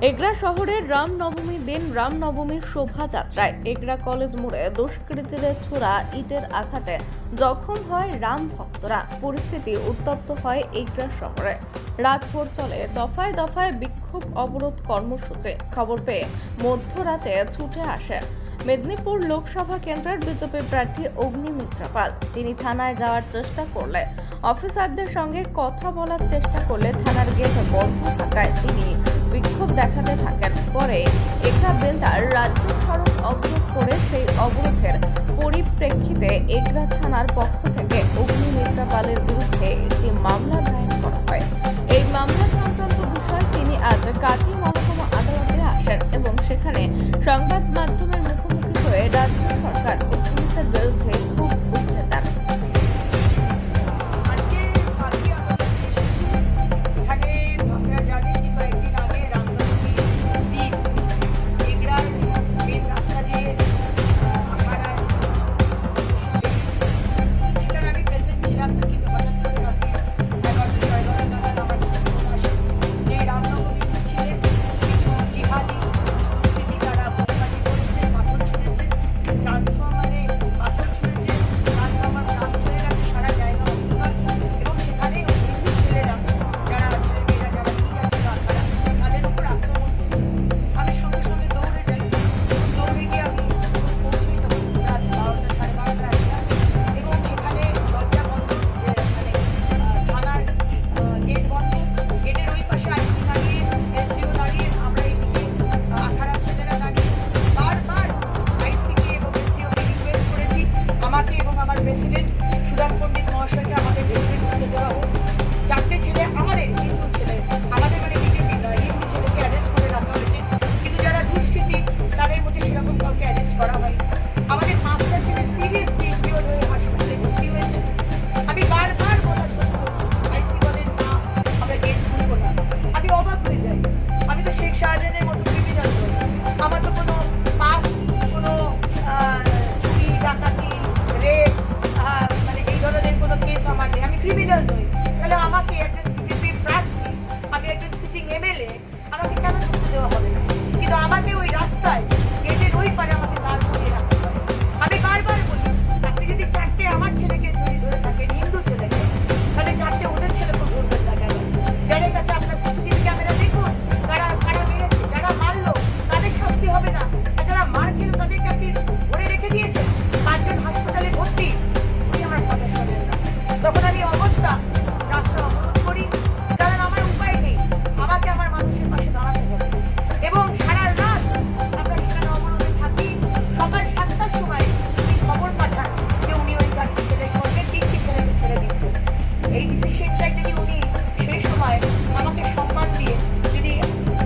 এগরা শহরের রামনবমীর দিন রামনবমীর শোভাযাত্রায় এগরা কলেজ মোড়ে দুষ্কৃতীদের ছোড়া ইটের আঘাতে জখম হয় রাম ভক্তরা। পরিস্থিতি উত্তপ্ত হয় এগরা শহরে। রাতভর চলে দফায় দফায় বিক্ষোভ অবরোধ কর্মসূচি। খবর পেয়ে মধ্যরাতে ছুটে আসে মেদিনীপুর লোকসভা কেন্দ্রের বিজেপি প্রার্থী অগ্নিমিত্রা পাল। তিনি থানায় যাওয়ার চেষ্টা করলে অফিসারদের সঙ্গে কথা বলার চেষ্টা করলে থানার গেট বন্ধ থাকায় তিনি বিক্ষোভ দেখাতে থাকেন। পরে এগরা বেলদার রাজ্য সড়ক অবরোধ করে সেই অবরোধের পরিপ্রেক্ষিতে এগরা থানার পক্ষ থেকে অগ্নিমিত্রা পালের বিরুদ্ধে একটি মামলা দায়ের করা হয়। এই মামলা সংক্রান্ত বিষয়ে তিনি আজ কাঁথি মহকুমা আদালতে আসেন এবং সেখানে সংবাদ মাধ্যমের মুখোমুখি হয়ে রাজ্য সরকার ও পুলিশের বিরুদ্ধে খুব উঠে দেন। তখন আমি অবস্থা রাস্তা অবরোধ করি, কারণ আমার উপায় নেই, আমাকে আমার মানুষের পাশে দাঁড়াতে হবে। এবং সারা রাত আমরা সেখানে অবরোধে থাকি। সকাল 7টার সময় উনি খবর পাঠান যে উনি ওই 4টি ছেলের সঙ্গে 3টি ছেলেকে ছেড়ে দিচ্ছেন। এই ডিসিশনটাই যদি উনি সেই সময় আমাকে সম্মান দিয়ে যদি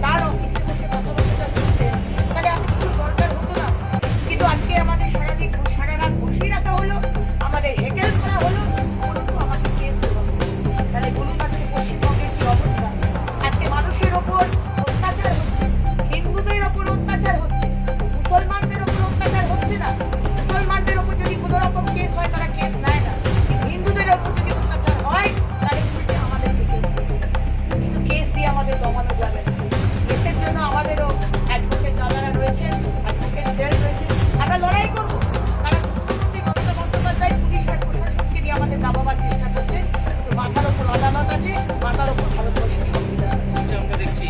তার অফিসে বসে কথাবার্তা বলতেন, তাহলে আমি কিছু দরকার হতো না। কিন্তু আজকে আমাদের সারাদিন সারা রাত বসেই রাখা হলো, আমাদের হেকেল করা হলো। তাহলে বলুন আজকে পশ্চিমবঙ্গের কি অবস্থা? আজকে মানুষের ওপর অত্যাচার হচ্ছে, হিন্দুদের ওপর অত্যাচার হচ্ছে, মুসলমানদের ওপর অত্যাচার হচ্ছে না। মুসলমানদের ওপর যদি কোনো রকম কেস হয় তারা কেস নেয় না, কিন্তু হিন্দুদের ওপর যদি অত্যাচার হয় তাহলে উল্টে আমাদেরকে কেস দিচ্ছে। কিন্তু কেস দিয়ে আমাদের দমানো যাবে না। কেসের জন্য আমাদেরও অ্যাডভোকেট দাদারা রয়েছে, অ্যাডভোকেট সেল রয়েছে। আমরা লড়াই করবো। তারা মুখ্যমন্ত্রী মমতা বন্দ্যোপাধ্যায় পুলিশ আর প্রশাসনকে দিয়ে আমাদের দাবাবার চেষ্টা করছে। মাথার ওপর আদালত আছে, মাথার ওপর ভারতবর্ষের সংবিধান আছে। আমরা দেখছি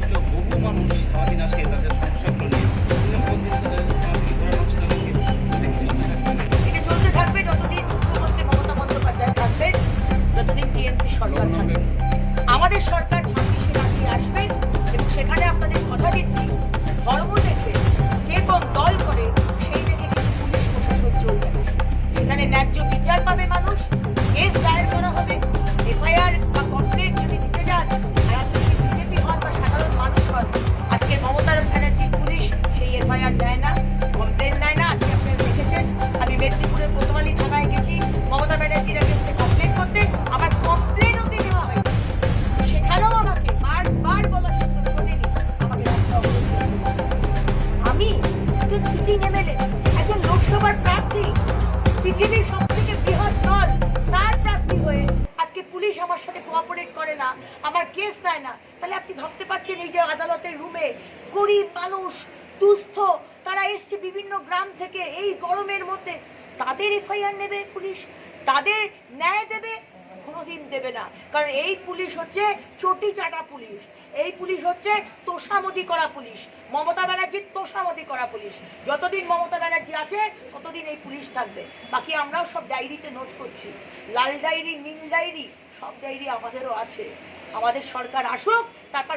যে বহু মানুষ সারাদিন আসে তাদের সমস্যাগুলো নিয়ে এটা চলতে থাকবে যতদিন মুখ্যমন্ত্রী মমতা বন্দ্যোপাধ্যায় থাকবে, যতদিন টিএমসি সরকার থাকবে। আমাদের সরকার 26শে রাত্রি আসবে এবং সেখানে আপনাদের কথা দিচ্ছি, ধর্ম দেখে কে কোন দল করে সেই দেখে কিন্তু পুলিশ প্রশাসন চলবে না। সেখানে ন্যায্য বিচার পাবে মানুষ, কেস দায়ের করা হবে। এফআইআর বা কমপ্লেন যদি দিতে যান, আর আপনি যদি বিজেপি হন বা সাধারণ মানুষ হন, আজকে মমতা ব্যানার্জির পুলিশ সেই এফআইআর দেয় না, কমপ্লেন দেয় না। আজকে আপনারা দেখেছেন, আমি মেদিনীপুরের কোতোয়ালি থানায় গেছি মমতা ব্যানার্জির এগেইনস্টে কমপ্লেন করতে, আমার কমপ্লেনও দেওয়া হয়। সেখানেও আমাকে বারবার বলা সত্ত্বেও শোনেনি, আমাকে রাস্তা অবরোধ করতে বলেছে। আমি একজন সিটিং এমএলএ, একজন লোকসভার প্রার্থী, পৃথিবীর সবথেকে বৃহৎ দল তার প্রার্থী হয়ে আজকে পুলিশ আমার সাথে কোঅপারেট করে না, আমার কেস নেয় না, তাহলে আপনি ভাবতে পারছেন এই যে আদালতের রুমে গরিব মানুষ, দুস্থ, তারা এসছে বিভিন্ন গ্রাম থেকে এই গরমের মধ্যে, তাদের এফআইআর নেবে পুলিশ, তাদের ন্যায় দেবে? কোনোদিন দেবে না। কারণ এই পুলিশ হচ্ছে চটি চাটা পুলিশ, এই পুলিশ হচ্ছে তোষামদি করা পুলিশ, মমতা ব্যানার্জির তোষামদি করা পুলিশ। যতদিন মমতা ব্যানার্জি আছে ততদিন এই পুলিশ থাকবে। বাকি আমরাও সব ডায়েরিতে নোট করছি, লাল ডায়েরি, নীল ডায়েরি, সব ডায়েরি আমাদেরও আছে। আমাদের সরকার আসুক, তারপর